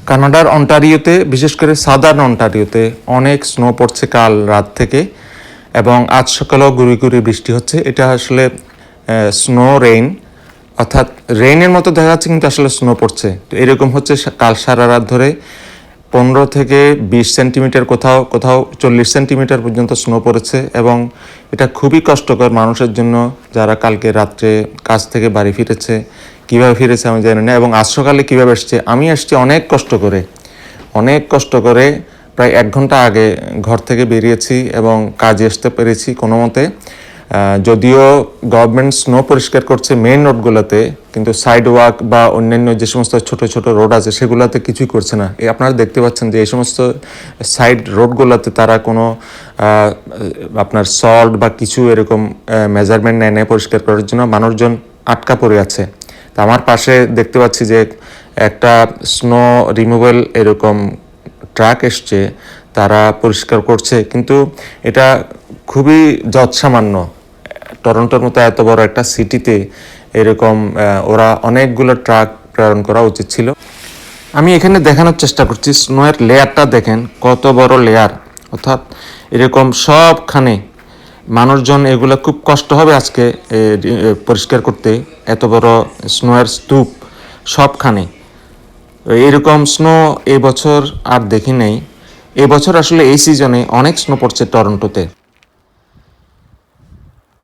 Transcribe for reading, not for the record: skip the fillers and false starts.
কানাডার অন্টারিওতে, বিশেষ করে সাদার্ন অন্টারিওতে অনেক স্নো পড়ছে কাল রাত থেকে, এবং আজ সকালেও গুঁড়ি গুঁড়ি বৃষ্টি হচ্ছে। এটা আসলে স্নো রেইন, অর্থাৎ রেইনের মতো দেখা যাচ্ছে কিন্তু আসলে স্নো পড়ছে। তো এরকম হচ্ছে কাল সারা রাত ধরে 15 থেকে 20 সেন্টিমিটার, কোথাও কোথাও 40 সেন্টিমিটার পর্যন্ত স্নো পড়েছে, এবং এটা খুবই কষ্টকর মানুষের জন্য যারা কালকে রাত্রে কাজ থেকে বাড়ি ফিরেছে। কীভাবে ফিরেছে আমি জানি না, এবং আজ সকালে কীভাবে এসছে। আমি এসছি অনেক কষ্ট করে প্রায় 1 ঘন্টা আগে ঘর থেকে বেরিয়েছি এবং কাজে আসতে পেরেছি কোনো মতে। যদিও গভর্নমেন্ট স্নো পরিষ্কার করছে মেইন রোডগুলোতে, কিন্তু সাইড ওয়াক বা অন্যান্য যে সমস্ত ছোট ছোট রোড আছে সেগুলোতে কিছুই করছে না। আপনারা দেখতে পাচ্ছেন যে এই সমস্ত সাইড রোডগুলোতে তারা কোনো আপনার সল্ট বা কিছু এরকম মেজারমেন্ট নেয় পরিষ্কার করার জন্য, মানুষজন আটকা পড়ে আছে। তা আমার পাশে দেখতে পাচ্ছি যে একটা স্নো রিমুভাল এরকম ট্রাক এসছে, তারা পরিষ্কার করছে, কিন্তু এটা খুবই যৎসামান্য। টরন্টোর মতো এত বড় একটা সিটিতে এরকম ওরা অনেকগুলো ট্রাক প্রেরণ করা উচিত ছিল। আমি এখানে দেখানোর চেষ্টা করছি, স্নোয়ের লেয়ারটা দেখেন কত বড় লেয়ার, অর্থাৎ এরকম সবখানে মানুষজন, এগুলো খুব কষ্ট হবে আজকে পরিষ্কার করতে। এত বড় স্নোয়ের স্তূপ সবখানে। এরকম স্নো এবছর আর দেখি নেই। এবছর আসলে এই সিজনে অনেক স্নো পড়ছে টরন্টোতে।